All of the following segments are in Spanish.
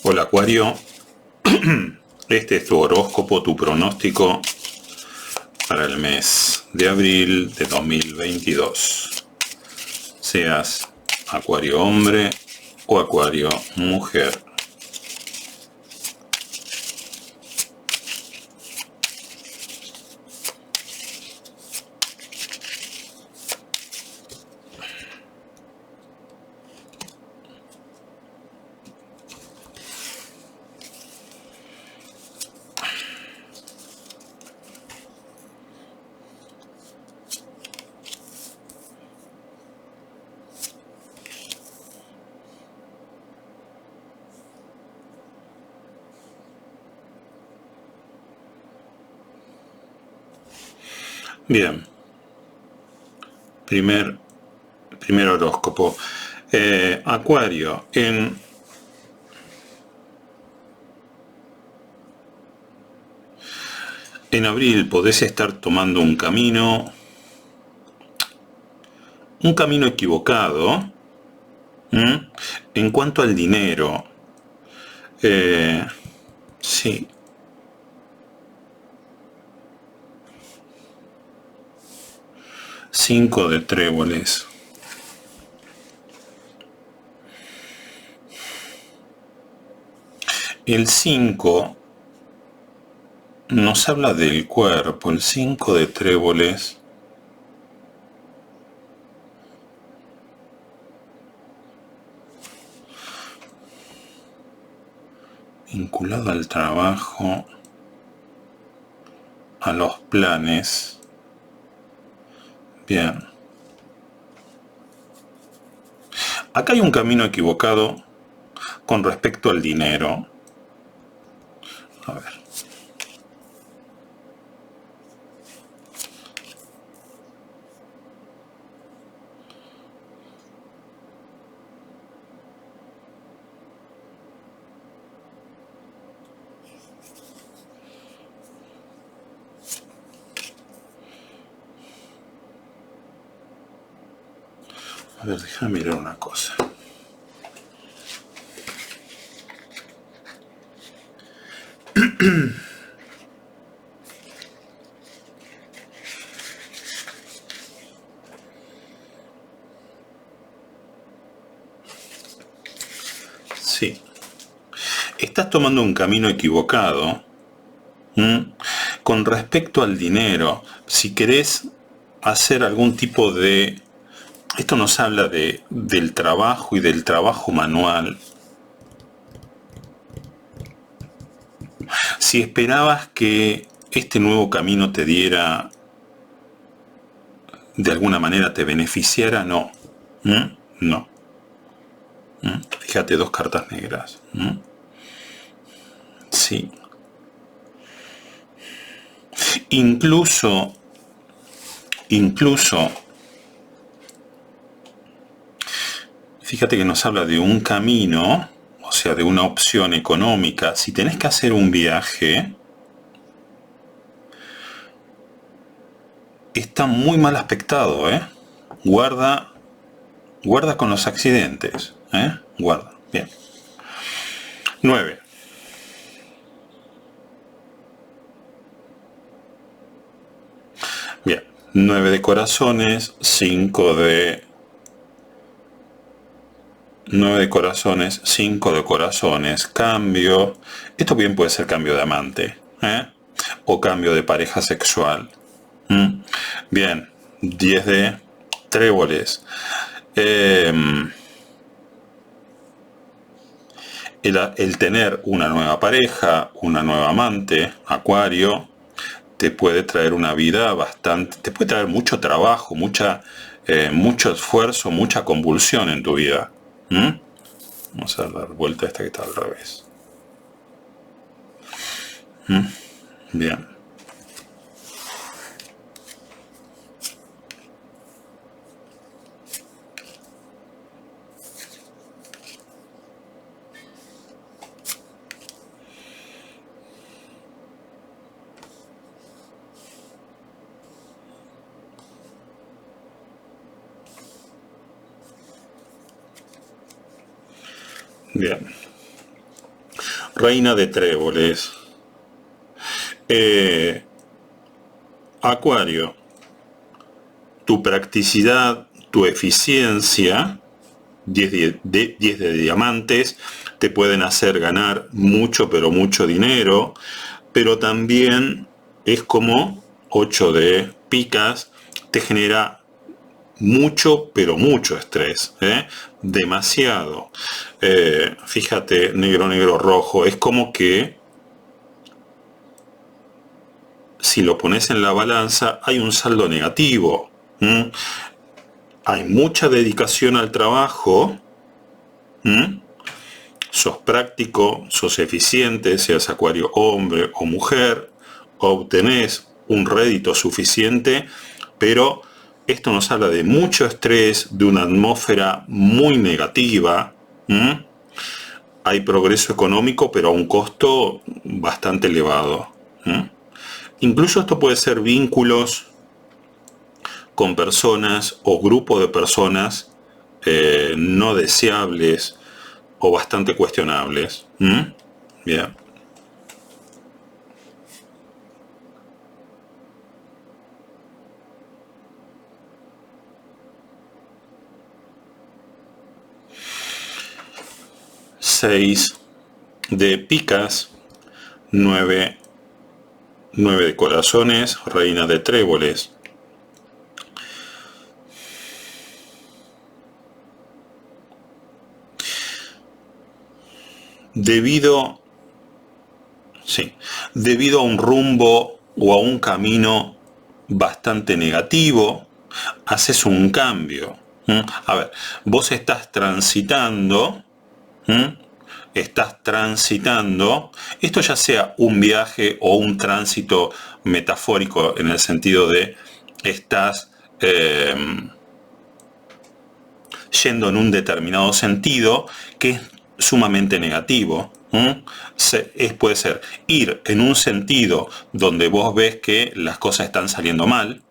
Hola Acuario, este es tu horóscopo, tu pronóstico para el mes de abril de 2022. Seas Acuario hombre o Acuario mujer. Bien, primer horóscopo. Acuario, en abril podés estar tomando un camino equivocado. En cuanto al dinero. Sí. Cinco de tréboles. El 5 nos habla del cuerpo. El 5 de tréboles vinculado al trabajo, a los planes. Bien. Acá hay un camino equivocado con respecto al dinero. A ver. A ver, déjame mirar una cosa. Sí. Estás tomando un camino equivocado. Con respecto al dinero, si querés hacer algún tipo de... Esto nos habla del trabajo y del trabajo manual. Si esperabas que este nuevo camino te diera, de alguna manera te beneficiara, no. No. Fíjate, dos cartas negras. Sí. Incluso, fíjate que nos habla de un camino, o sea, de una opción económica. Si tenés que hacer un viaje, está muy mal aspectado, ¿eh? Guarda con los accidentes, ¿eh? Guarda. Bien. 9. Bien. 9 de corazones, 5 de... 9 de corazones, 5 de corazones, cambio. Esto bien puede ser cambio de amante, ¿eh? O cambio de pareja sexual. Bien, 10 de tréboles. El tener una nueva pareja, una nueva amante, Acuario, te puede traer una vida bastante, te puede traer mucho trabajo, mucho esfuerzo, mucha convulsión en tu vida. Vamos a dar vuelta a esta que está al revés. Bien. Bien. Reina de tréboles. Acuario, tu practicidad, tu eficiencia, 10 de diamantes, te pueden hacer ganar mucho, pero mucho dinero, pero también es como 8 de picas, te genera mucho, pero mucho estrés, ¿eh? Demasiado. Fíjate, negro, negro, rojo, es como que si lo pones en la balanza hay un saldo negativo. ¿Mm? Hay mucha dedicación al trabajo. ¿Mm? Sos práctico, sos eficiente, seas acuario hombre o mujer, obtenés un rédito suficiente, pero esto nos habla de mucho estrés, de una atmósfera muy negativa. ¿Mm? Hay progreso económico, pero a un costo bastante elevado. ¿Mm? Incluso esto puede ser vínculos con personas o grupos de personas no deseables o bastante cuestionables. ¿Mm? Bien. Seis de picas, nueve de corazones, reina de tréboles. Debido, sí, debido a un rumbo o a un camino bastante negativo, haces un cambio. ¿Mm? A ver, vos estás transitando. ¿Mm? Estás transitando, esto ya sea un viaje o un tránsito metafórico en el sentido de estás yendo en un determinado sentido que es sumamente negativo. Puede ser ir en un sentido donde vos ves que las cosas están saliendo mal,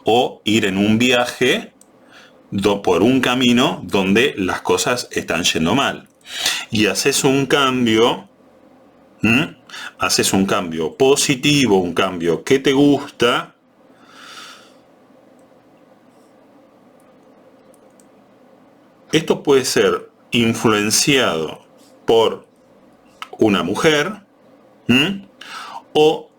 o ir en un viaje por un camino donde las cosas están yendo mal. Y haces un cambio, haces un cambio positivo, un cambio que te gusta. Esto puede ser influenciado por una mujer, o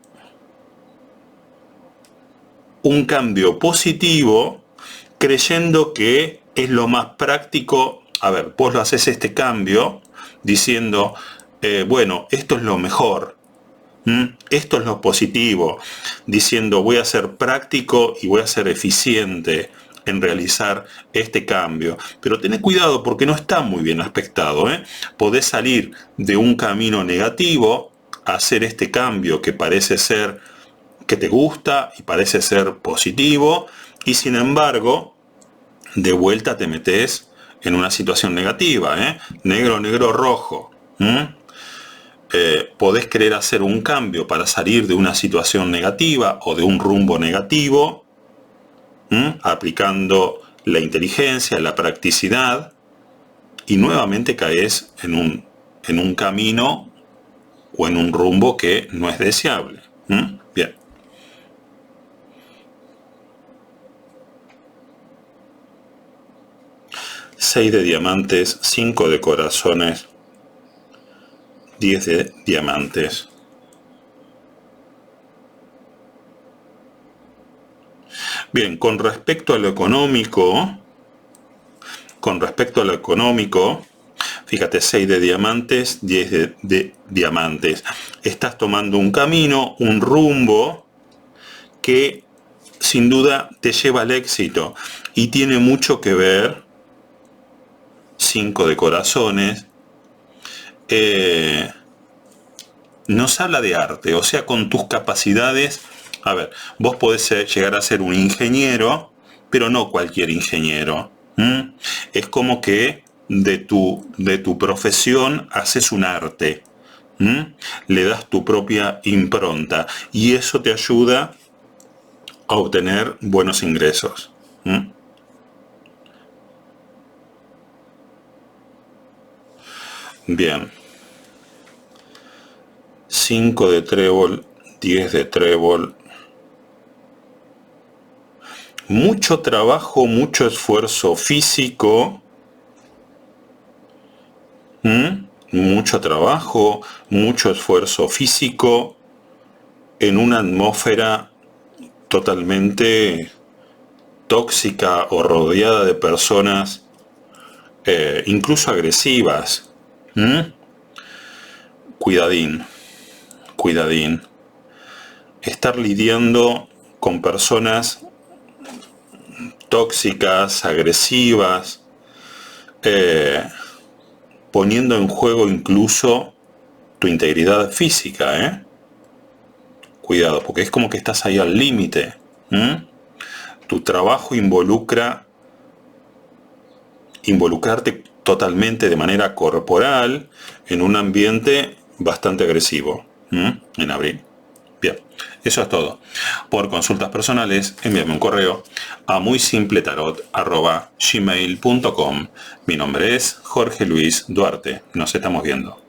un cambio positivo creyendo que es lo más práctico. A ver, vos lo haces este cambio diciendo, bueno, esto es lo mejor, esto es lo positivo, diciendo voy a ser práctico y voy a ser eficiente en realizar este cambio. Pero tened cuidado porque no está muy bien aspectado, ¿eh? Podés salir de un camino negativo a hacer este cambio que parece ser que te gusta y parece ser positivo, y sin embargo de vuelta te metes en una situación negativa, ¿eh? Negro, negro, rojo. Podés querer hacer un cambio para salir de una situación negativa o de un rumbo negativo, aplicando la inteligencia, la practicidad, y nuevamente caes en un camino o en un rumbo que no es deseable. Bien. 6 de diamantes, 5 de corazones, 10 de diamantes. Bien, con respecto a lo económico, fíjate, 6 de diamantes, 10 de diamantes. Estás tomando un camino, un rumbo que sin duda te lleva al éxito y tiene mucho que ver, 5 de corazones, nos habla de arte, o sea, con tus capacidades. A ver, vos podés llegar a ser un ingeniero, pero no cualquier ingeniero. Es como que de tu profesión haces un arte. Le das tu propia impronta y eso te ayuda a obtener buenos ingresos. Bien. 5 de trébol, 10 de trébol. Mucho trabajo, mucho esfuerzo físico. Mucho trabajo, mucho esfuerzo físico en una atmósfera totalmente tóxica o rodeada de personas incluso agresivas. Cuidadín, cuidadín. Estar lidiando con personas tóxicas, agresivas, poniendo en juego incluso tu integridad física, Cuidado, porque es como que estás ahí al límite. Tu trabajo involucrarte totalmente de manera corporal en un ambiente bastante agresivo en abril. Bien, eso es todo. Por consultas personales, envíame un correo a muysimpletarot@gmail.com. Mi nombre es Jorge Luis Duarte. Nos estamos viendo.